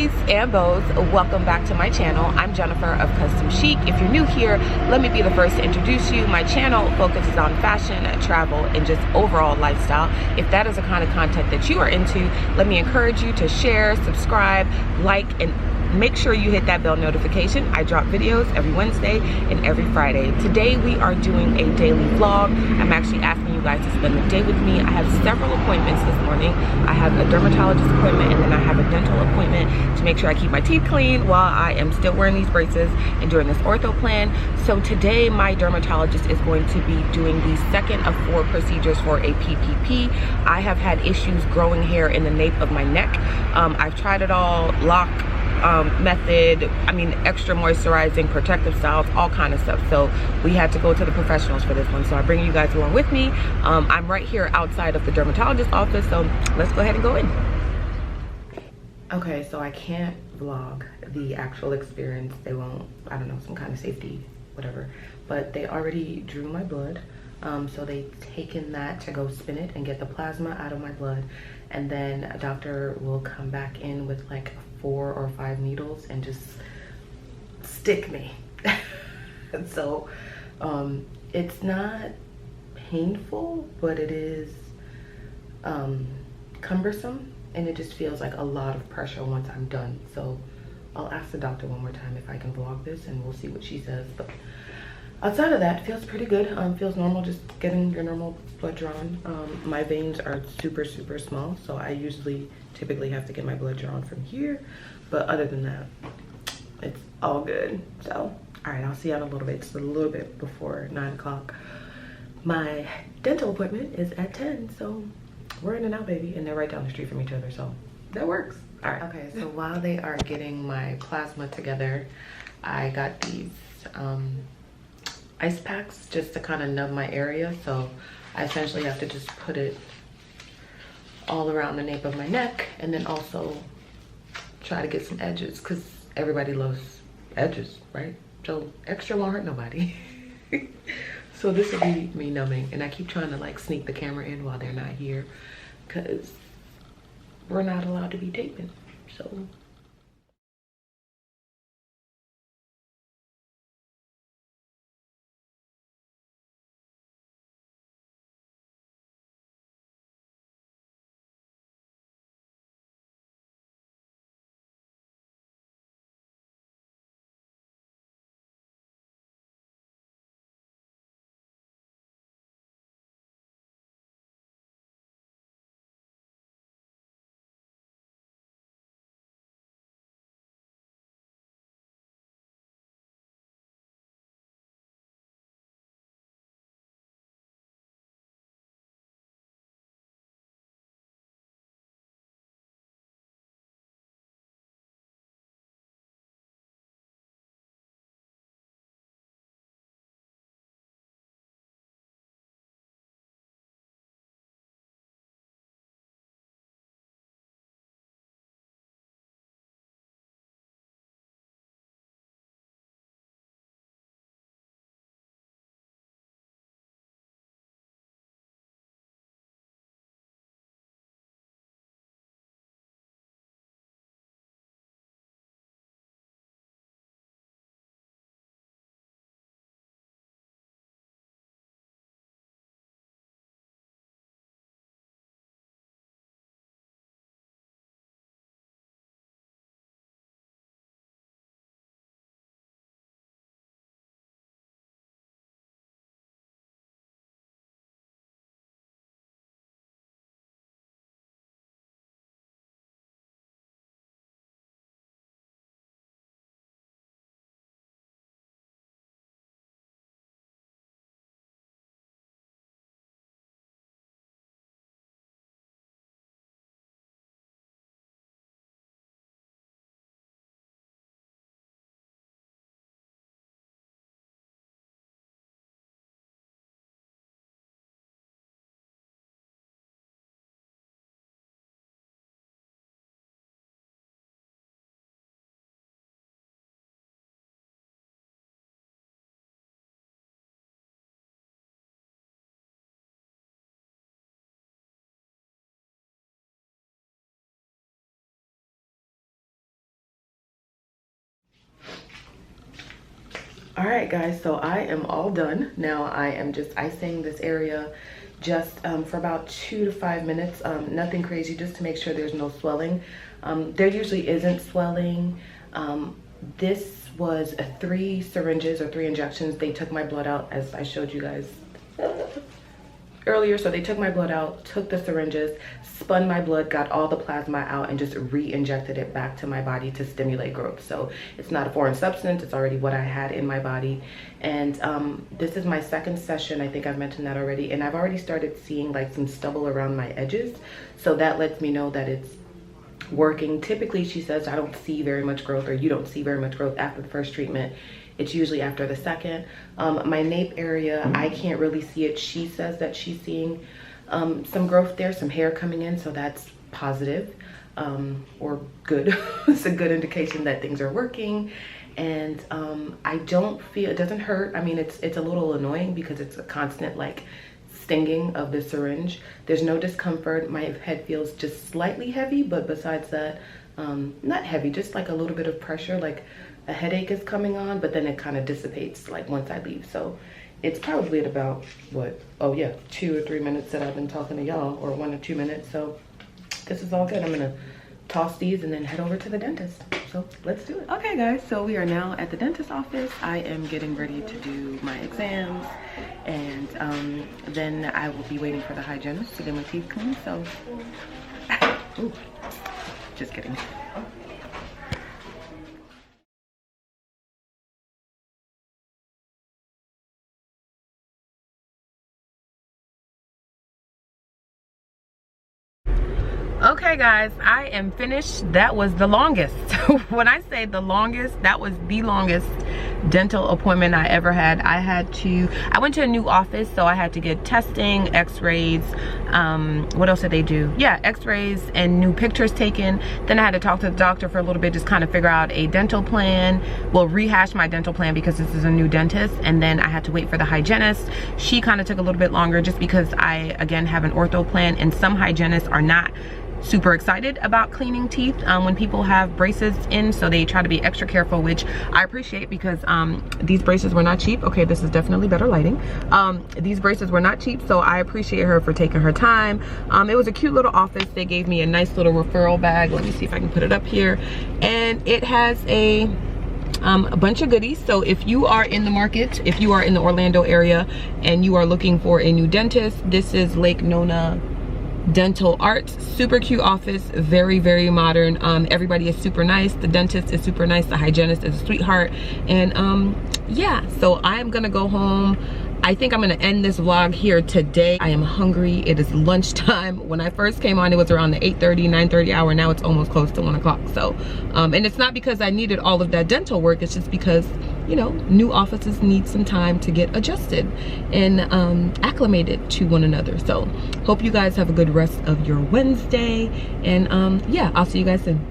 beauties and bows, welcome back to my channel. I'm Jennifer of Custom Chic. If you're new here, let me be the first to introduce you. My channel focuses on fashion, travel, and just overall lifestyle. If that is the kind of content that you are into, let me encourage you to share, subscribe, like, and make sure you hit that bell notification. I drop videos every Wednesday and every Friday. Today we are doing a daily vlog. I'm actually asking you guys to spend the day with me. I have several appointments this morning. I have a dermatologist appointment and then I have a dental appointment to make sure I keep my teeth clean while I am still wearing these braces and doing this ortho plan. So today my dermatologist is going to be doing the second of 4 procedures for a PPP. I have had issues growing hair in the nape of my neck. I've tried it all, lock method, extra moisturizing, protective styles, all kind of stuff. So we had to go to the professionals for this one. So I bring you guys along with me. I'm right here outside of the dermatologist office. So let's go ahead and go in. Okay, so I can't vlog the actual experience. They won't, I don't know, some kind of safety, whatever. But they already drew my blood. So they've taken that to go spin it and get the plasma out of my blood. And then a doctor will come back in with like 4 or 5 needles and just stick me. So it's not painful, but it is cumbersome, and it just feels like a lot of pressure once I'm done. So I'll ask the doctor one more time if I can vlog this, and we'll see what she says. But outside of that, feels pretty good. Feels normal, just getting your normal blood drawn. My veins are super small, so I typically have to get my blood drawn from here. But other than that, it's all good. So, all right, I'll see you in a little bit. It's a little bit before 9 o'clock. My dental appointment is at 10, so we're in and out, baby. And they're right down the street from each other, so that works. All right. Okay, so while they are getting my plasma together, I got these ice packs just to kind of numb my area. So I essentially have to just put it all around the nape of my neck, and then also try to get some edges, because everybody loves edges, right? So extra won't hurt nobody. So this will be me numbing, and I keep trying to like sneak the camera in while they're not here, because we're not allowed to be taping. So All right, guys, so I am all done. Now I am just icing this area just for about 2 to 5 minutes. Nothing crazy, just to make sure there's no swelling. There usually isn't swelling. This was 3 syringes or 3 injections. They took my blood out, as I showed you guys earlier. So they took my blood out, took the syringes, spun my blood, got all the plasma out, and just re-injected it back to my body to stimulate growth. So it's not a foreign substance, it's already what I had in my body. And this is my 2nd session. I think I've mentioned that already, and I've already started seeing like some stubble around my edges, so that lets me know that it's working. Typically, she says I don't see very much growth, or you don't see very much growth after the 1st treatment. It's usually after the 2nd. My nape area, I can't really see it. She says that she's seeing some growth there, some hair coming in, so that's positive, or good. It's a good indication that things are working. And I don't feel, it doesn't hurt. I mean, it's a little annoying because it's a constant like stinging of the syringe. There's no discomfort. My head feels just slightly heavy, but besides that, not heavy, just like a little bit of pressure, like a headache is coming on, but then it kind of dissipates like once I leave. So it's probably at about what, oh yeah, 2 or 3 minutes that I've been talking to y'all, or 1 or 2 minutes. So this is all good. I'm gonna toss these and then head over to the dentist. So let's do it. Okay guys, so we are now at the dentist office. I am getting ready to do my exams, and then I will be waiting for the hygienist to get my teeth cleaned. So ooh, just kidding. Okay guys, I am finished. That was the longest. When I say the longest, that was the longest dental appointment I ever had. I went to a new office, so I had to get testing, x-rays, what else did they do? Yeah, x-rays and new pictures taken. Then I had to talk to the doctor for a little bit, just kind of figure out a dental plan. Well, rehash my dental plan because this is a new dentist. And then I had to wait for the hygienist. She kind of took a little bit longer just because I, again, have an ortho plan, and some hygienists are not super excited about cleaning teeth when people have braces in, so they try to be extra careful, which I appreciate because these braces were not cheap. Okay, this is definitely better lighting. These braces were not cheap, so I appreciate her for taking her time. It was a cute little office. They gave me a nice little referral bag. Let me see if I can put it up here, and it has a bunch of goodies. So if you are in the market, if you are in the Orlando area and you are looking for a new dentist, this is Lake Nona Dental Arts. Super cute office, very, very modern. Everybody is super nice. The dentist is super nice. The hygienist is a sweetheart. And yeah, so I am gonna go home. I think I'm gonna end this vlog here today. I am hungry. It is lunchtime. When I first came on, it was around the 8:30, 9:30 hour. Now it's almost close to 1 o'clock. So, and it's not because I needed all of that dental work. It's just because, you know, new offices need some time to get adjusted and acclimated to one another. So hope you guys have a good rest of your Wednesday. And yeah, I'll see you guys soon.